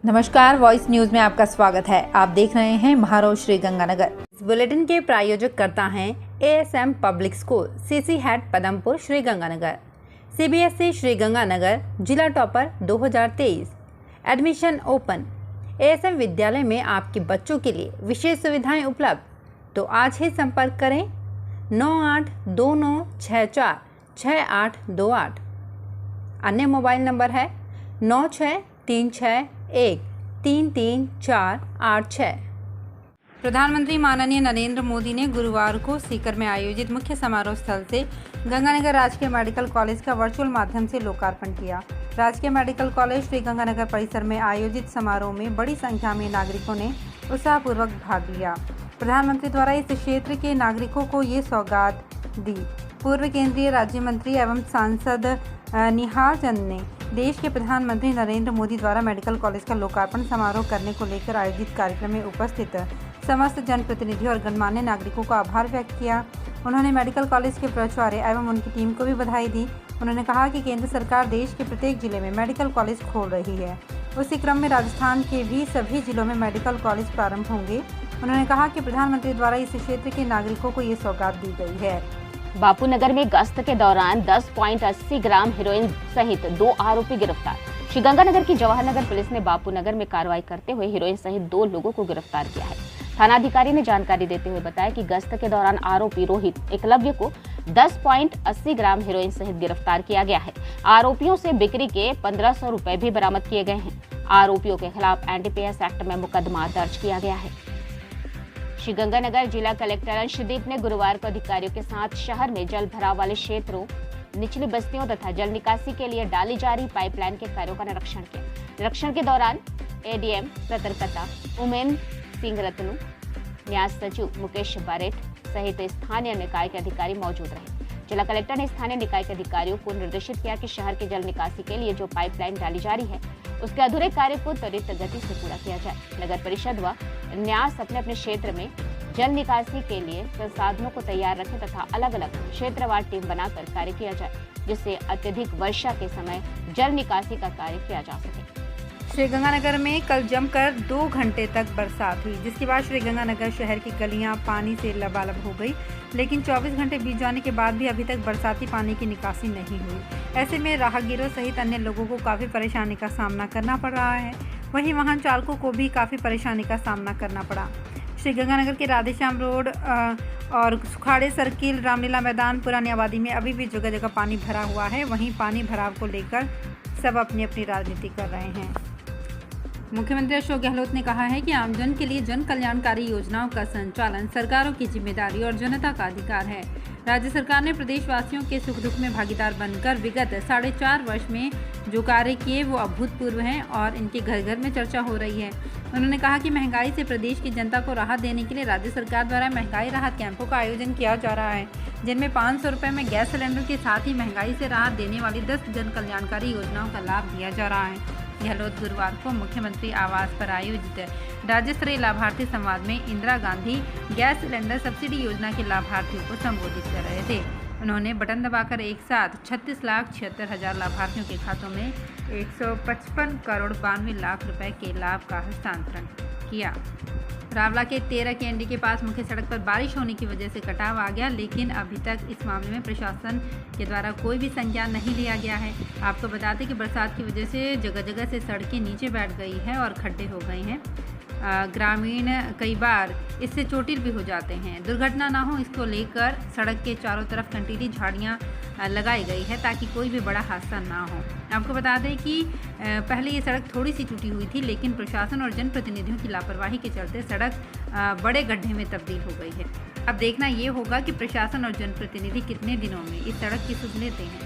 नमस्कार, voice news में आपका स्वागत है। आप देख रहे हैं महाराव श्रीगंगानगर। इस बुलेटिन के प्रायोजक करता हैं ASM public school, CC head Padampur, Sriganganagar. CBSE Sriganganagar जिला टॉपर 2023। Admission open. ASM विद्यालय में आपके बच्चों के लिए विशेष सुविधाएं उपलब्ध। तो आज ही संपर्क करें 9829646828। अन्य मोबाइल नंबर है 9636133486। प्रधानमंत्री माननीय नरेंद्र मोदी ने गुरुवार को सीकर में आयोजित मुख्य समारोह स्थल से गंगानगर राजकीय मेडिकल कॉलेज का वर्चुअल माध्यम से लोकार्पण किया। राजकीय मेडिकल कॉलेज श्रीगंगानगर परिसर में आयोजित समारोह में बड़ी संख्या में नागरिकों ने उत्साहपूर्वक भाग लिया। प्रधानमंत्री द्वारा इस क्षेत्र के नागरिकों को ये सौगात दी। पूर्व केंद्रीय राज्य मंत्री एवं सांसद निहार चंद ने देश के प्रधानमंत्री नरेंद्र मोदी द्वारा मेडिकल कॉलेज का लोकार्पण समारोह करने को लेकर आयोजित कार्यक्रम में उपस्थित समस्त जनप्रतिनिधियों और गणमान्य नागरिकों का आभार व्यक्त किया। उन्होंने मेडिकल कॉलेज के प्राचार्य एवं उनकी टीम को भी बधाई दी। उन्होंने कहा कि केंद्र सरकार देश के प्रत्येक जिले में मेडिकल कॉलेज खोल रही है। उसी क्रम में राजस्थान के भी सभी जिलों में मेडिकल कॉलेज प्रारंभ होंगे। उन्होंने कहा कि प्रधानमंत्री द्वारा इस क्षेत्र के नागरिकों को ये सौगात दी गई है। बापूनगर में गश्त के दौरान 10.80 ग्राम हेरोइन सहित 2 आरोपी गिरफ्तार। श्रीगंगानगर की जवाहर पुलिस ने बापूनगर में कार्रवाई करते हुए हेरोइन सहित 2 लोगों को गिरफ्तार किया है। थानाधिकारी ने जानकारी देते हुए बताया कि गश्त के दौरान आरोपी रोहित एकलव्य को 10.80 ग्राम हेरोइन सहित गिरफ्तार किया गया है। आरोपियों से बिक्री के 1500 रुपए भी बरामद किए गए हैं। आरोपियों के खिलाफ NDPS एक्ट में मुकदमा दर्ज किया गया है। श्रीगंगानगर जिला कलेक्टर अंशदीप ने गुरुवार को अधिकारियों के साथ शहर में जल भराव वाले क्षेत्रों, निचली बस्तियों तथा जल निकासी के लिए डाली जा रही पाइपलाइन के कार्यों का निरीक्षण किया। निरीक्षण के दौरान ADM सतर्कता उमेन सिंह रत्नू, न्यास सचिव मुकेश बारेट सहित स्थानीय निकाय के अधिकारी मौजूद रहे। जिला कलेक्टर ने स्थानीय निकाय के अधिकारियों को निर्देशित किया कि शहर के जल निकासी के लिए जो पाइपलाइन डाली जा रही है उसके अधूरे कार्य को त्वरित गति से पूरा किया जाए। नगर परिषद व न्यास अपने अपने क्षेत्र में जल निकासी के लिए संसाधनों को तैयार रखें तथा अलग अलग क्षेत्रवार टीम बनाकर कार्य किया जाए, जिससे अत्यधिक वर्षा के समय जल निकासी का कार्य किया जा सके। श्रीगंगानगर में कल जमकर 2 घंटे तक बरसात हुई, जिसके बाद श्रीगंगानगर शहर की गलियां पानी से लबालब हो गई। लेकिन 24 घंटे बीत जाने के बाद भी अभी तक बरसाती पानी की निकासी नहीं हुई। ऐसे में राहगीरों सहित अन्य लोगों को काफ़ी परेशानी का सामना करना पड़ रहा है। वहीं वाहन चालकों को भी काफ़ी परेशानी का सामना करना पड़ा। श्रीगंगानगर के राधेश्याम रोड और सुखाड़े सर्किल, रामलीला मैदान, पुरानी आबादी में अभी भी जगह जगह पानी भरा हुआ है। वहीं पानी भराव को लेकर सब अपनी अपनी राजनीति कर रहे हैं। मुख्यमंत्री अशोक गहलोत ने कहा है कि आमजन के लिए जन कल्याणकारी योजनाओं का संचालन सरकारों की जिम्मेदारी और जनता का अधिकार है। राज्य सरकार ने प्रदेशवासियों के सुख दुख में भागीदार बनकर विगत 4.5 वर्ष में जो कार्य किए वो अभूतपूर्व हैं और इनके घर घर में चर्चा हो रही है। उन्होंने कहा कि महंगाई से प्रदेश की जनता को राहत देने के लिए राज्य सरकार द्वारा महंगाई राहत कैंपों का आयोजन किया जा रहा है, जिनमें 500 रुपये में गैस सिलेंडर के साथ ही महंगाई से राहत देने वाली 10 जन कल्याणकारी योजनाओं का लाभ दिया जा रहा है। गहलोत गुरुवार को मुख्यमंत्री आवास पर आयोजित राज्य स्तरीय लाभार्थी संवाद में Indira Gandhi gas cylinder subsidy योजना के लाभार्थियों को संबोधित कर रहे थे। उन्होंने बटन दबाकर एक साथ 36,76,000 लाभार्थियों के खातों में 155 करोड़ 92 लाख रुपए के लाभ का हस्तांतरण किया। रावला के 13 कैंडी के पास मुख्य सड़क पर बारिश होने की वजह से कटाव आ गया, लेकिन अभी तक इस मामले में प्रशासन के द्वारा कोई भी संज्ञान नहीं लिया गया है। आपको बता दें कि बरसात की वजह से जगह जगह से सड़कें नीचे बैठ गई है और खड्डे हो गए हैं। ग्रामीण कई बार इससे चोटिल भी हो जाते हैं। दुर्घटना ना हो इसको लेकर सड़क के चारों तरफ कंटीली झाड़ियाँ लगाई गई है ताकि कोई भी बड़ा हादसा ना हो। आपको बता दें कि पहले ये सड़क थोड़ी सी टूटी हुई थी, लेकिन प्रशासन और जनप्रतिनिधियों की लापरवाही के चलते सड़क बड़े गड्ढे में तब्दील हो गई है। अब देखना ये होगा कि प्रशासन और जनप्रतिनिधि कितने दिनों में इस सड़क की सुध लेते हैं।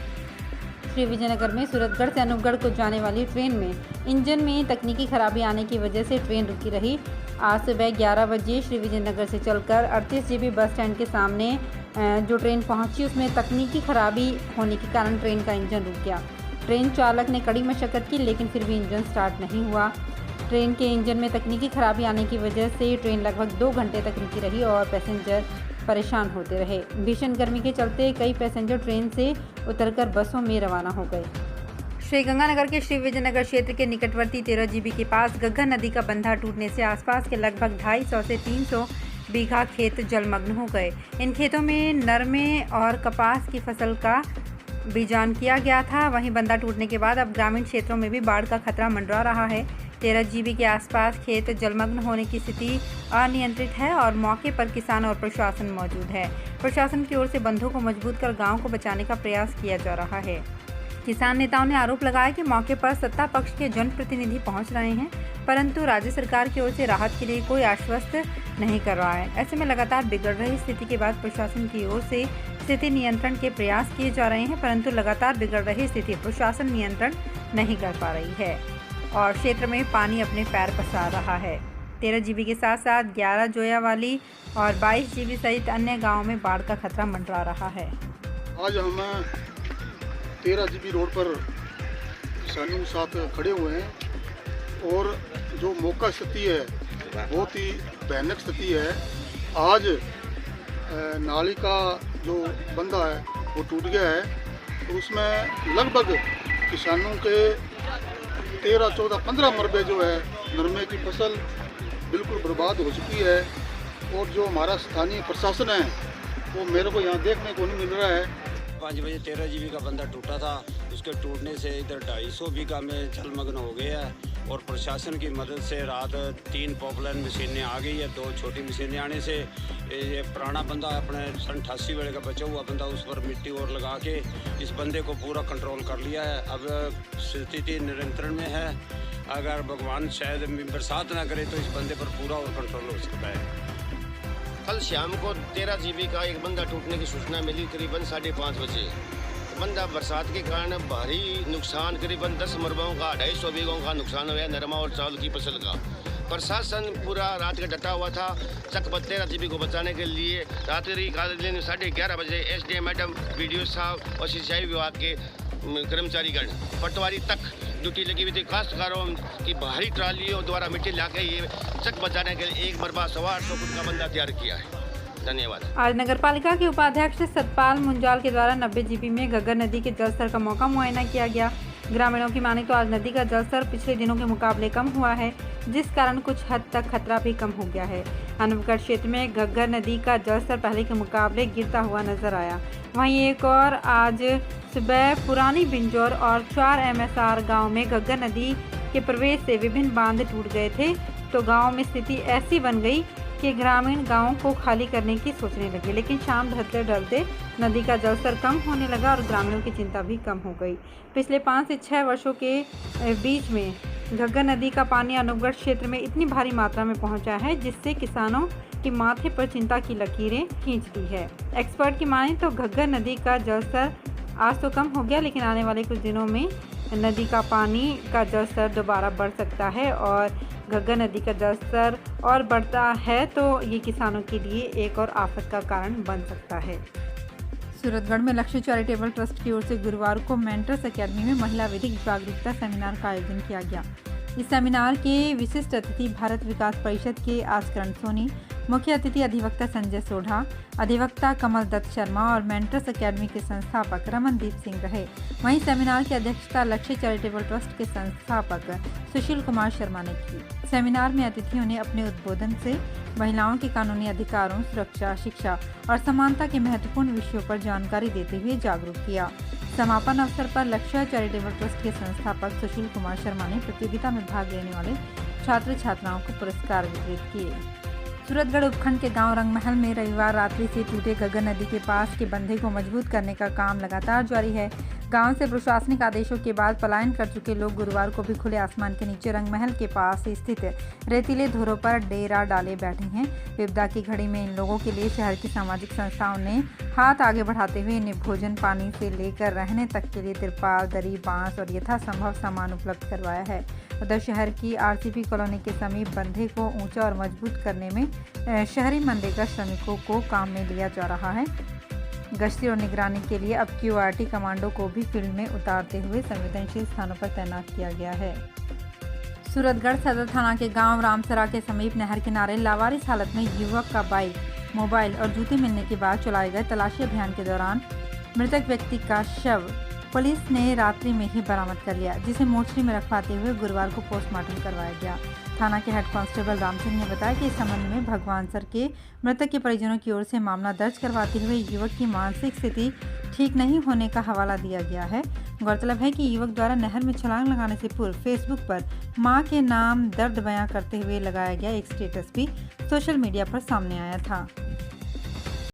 श्री विजयनगर में सूरतगढ़ से अनूपगढ़ को जाने वाली ट्रेन में इंजन में तकनीकी खराबी आने की वजह से ट्रेन रुकी रही। आज सुबह 11 बजे श्री विजयनगर से चलकर 38 GB बस स्टैंड के सामने जो ट्रेन पहुंची उसमें तकनीकी खराबी होने के कारण ट्रेन का इंजन रुक गया। ट्रेन चालक ने कड़ी मशक्कत की, लेकिन फिर भी इंजन स्टार्ट नहीं हुआ। ट्रेन के इंजन में तकनीकी खराबी आने की वजह से ट्रेन लगभग 2 घंटे तक रुकी रही और पैसेंजर परेशान होते रहे। भीषण गर्मी के चलते कई पैसेंजर ट्रेन से उतरकर बसों में रवाना हो गए। श्रीगंगानगर के श्री विजयनगर क्षेत्र के निकटवर्ती 13 जीबी के पास घग्गर नदी का बंधा टूटने से आसपास के लगभग 250 से 300 बीघा खेत जलमग्न हो गए। इन खेतों में नरमे और कपास की फसल का बीजान किया गया था। वहीं बंधा टूटने के बाद अब ग्रामीण क्षेत्रों में भी बाढ़ का खतरा मंडरा रहा है। 13 जीबी के आसपास खेत जलमग्न होने की स्थिति अनियंत्रित है और मौके पर किसान और प्रशासन मौजूद है। प्रशासन की ओर से बंधों को मजबूत कर गांव को बचाने का प्रयास किया जा रहा है। किसान नेताओं ने आरोप लगाया कि मौके पर सत्ता पक्ष के जनप्रतिनिधि पहुंच रहे हैं, परंतु राज्य सरकार की ओर से राहत के लिए कोई आश्वस्त नहीं कर रहा है। ऐसे में लगातार बिगड़ रही स्थिति के बाद प्रशासन की ओर से स्थिति नियंत्रण के प्रयास किए जा रहे हैं, परंतु लगातार बिगड़ रही स्थिति प्रशासन नियंत्रण नहीं कर पा रही है और क्षेत्र में पानी अपने पैर पसार रहा है। 13 जीबी के साथ साथ 11 जोयावाली और 22 जीबी सहित अन्य गाँवों में बाढ़ का खतरा मंडरा रहा है। आज हम 13 जीबी रोड पर किसानों के साथ खड़े हुए हैं और जो मौका स्थिति है बहुत ही भयानक स्थिति है। आज नाली का जो बंधा है वो टूट गया है और उसमें लगभग किसानों के 13, 14, 15 मरबे जो है नरमे की फसल बिल्कुल बर्बाद हो चुकी है। और जो हमारा स्थानीय प्रशासन है वो मेरे को यहाँ देखने को नहीं मिल रहा है। 5 बजे 13 जीबी का बंधा टूटा था। उसके टूटने से इधर 250 बीघा में जलमग्न हो गया है और प्रशासन की मदद से रात 3 पॉपुलर मशीनें आ गई है। 2 छोटी मशीनें आने से ये पुराना बंदा अपने सन 88 वेले का बचा हुआ बंदा उस पर मिट्टी और लगा के इस बंदे को पूरा कंट्रोल कर लिया है। अब स्थिति नियंत्रण में है। अगर भगवान शायद बरसात ना करे तो इस बंदे पर पूरा और कंट्रोल हो सकता है। कल शाम को 13 जीबी का एक बंदा टूटने की सूचना मिली करीबन 5:30 बजे। बंदा बरसात के कारण भारी नुकसान करीबन 10 मरबों का 250 बीघों का नुकसान हुआ नरमा और चावल की फसल का। प्रशासन पूरा रात का डटा हुआ था चक 13 जीबी को बचाने के लिए। रात्रि कालीन 11:30 बजे SDM मैडम, BDO साहब और सिंचाई विभाग के कर्मचारीगण पटवारी तक ड्यूटी लगी हुई थी। काश्तकारों की भारी ट्रालियों द्वारा मिट्टी लाके ये चक बचाने के लिए 1 मरबा 850 फुट का बंदा तैयार किया है। धन्यवाद। आज नगरपालिका के उपाध्यक्ष सतपाल मुंजाल के द्वारा 90 जीबी में घग्गर नदी के जलस्तर का मौका मुआयना किया गया। ग्रामीणों की माने तो आज नदी का जलस्तर पिछले दिनों के मुकाबले कम हुआ है, जिस कारण कुछ हद तक खतरा भी कम हो गया है। अनूपगढ़ क्षेत्र में घग्गर नदी का जलस्तर पहले के मुकाबले गिरता हुआ नजर आया। वहीं एक और आज सुबह पुरानी बिंजौर और 4 MSR गांव में घग्गर नदी के प्रवेश से विभिन्न बांध टूट गए थे, तो गांव में स्थिति ऐसी बन गई कि ग्रामीण गांवों को खाली करने की सोचने लगे। लेकिन शाम ढलते ढलते नदी का जलस्तर कम होने लगा और ग्रामीणों की चिंता भी कम हो गई। पिछले 5 से 6 वर्षों के बीच में घग्गर नदी का पानी अनूपगढ़ क्षेत्र में इतनी भारी मात्रा में पहुंचा है, जिससे किसानों के माथे पर चिंता की लकीरें खींच दी है। एक्सपर्ट की माने तो घग्गर नदी का जलस्तर आज तो कम हो गया, लेकिन आने वाले कुछ दिनों में नदी का पानी का जलस्तर दोबारा बढ़ सकता है और घग्गर नदी का जलस्तर और बढ़ता है तो ये किसानों के लिए एक और आफत का कारण बन सकता है। सूरतगढ़ में लक्ष्य चैरिटेबल ट्रस्ट की ओर से गुरुवार को मेंटर्स अकेडमी में महिला विधिक जागरूकता सेमिनार का आयोजन किया गया। इस सेमिनार के विशिष्ट अतिथि भारत विकास परिषद के आस्करण सोनी, मुख्य अतिथि अधिवक्ता संजय सोढ़ा, अधिवक्ता कमल दत्त शर्मा और मेंटर्स अकेडमी के संस्थापक रमनदीप सिंह रहे। वहीं सेमिनार की अध्यक्षता लक्ष्य चैरिटेबल ट्रस्ट के संस्थापक सुशील कुमार शर्मा ने की। सेमिनार में अतिथियों ने अपने उद्बोधन से महिलाओं के कानूनी अधिकारों, सुरक्षा, शिक्षा और समानता के महत्वपूर्ण विषयों पर जानकारी देते हुए जागरूक किया। समापन अवसर पर लक्ष्य चैरिटेबल ट्रस्ट के संस्थापक सुशील कुमार शर्मा ने प्रतियोगिता में भाग लेने वाले छात्र छात्राओं को पुरस्कार वितरित किए। सूरतगढ़ उपखंड के गांव रंगमहल में रविवार रात्रि से टूटे घग्गर नदी के पास के बंधे को मजबूत करने का काम लगातार जारी है। गांव से प्रशासनिक आदेशों के बाद पलायन कर चुके लोग गुरुवार को भी खुले आसमान के नीचे रंगमहल के पास स्थित रेतीले धोरों पर डेरा डाले बैठे हैं। विपदा की घड़ी में इन लोगों के लिए शहर की सामाजिक संस्थाओं ने हाथ आगे बढ़ाते हुए इन्हें भोजन, पानी से लेकर रहने तक के लिए तिरपाल, दरी, बांस और यथासंभव सामान उपलब्ध करवाया है। उधर शहर की RCP कॉलोनी के समीप बंधे को ऊंचा और मजबूत करने में शहरी मनरेगा श्रमिकों को काम में लिया जा रहा है। गश्ती और निगरानी के लिए अब QRT कमांडो को भी फील्ड में उतारते हुए संवेदनशील स्थानों पर तैनात किया गया है। सूरतगढ़ सदर थाना के गांव रामसरा के समीप नहर किनारे लावारिस हालत में युवक का बाइक, मोबाइल और जूते मिलने के बाद चलाए गए तलाशी अभियान के दौरान मृतक व्यक्ति का शव पुलिस ने रात्रि में ही बरामद कर लिया, जिसे मोर्चरी में रखवाते हुए गुरुवार को पोस्टमार्टम करवाया गया। थाना के हेड कांस्टेबल रामचंद्र ने बताया कि इस संबंध में भगवान सर के मृतक के परिजनों की ओर से मामला दर्ज करवाते हुए युवक की मानसिक स्थिति ठीक नहीं होने का हवाला दिया गया है। गौरतलब है कि युवक द्वारा नहर में छलांग लगाने से पूर्व फेसबुक पर मां के नाम दर्द बयां करते हुए लगाया गया एक स्टेटस भी सोशल मीडिया पर सामने आया था।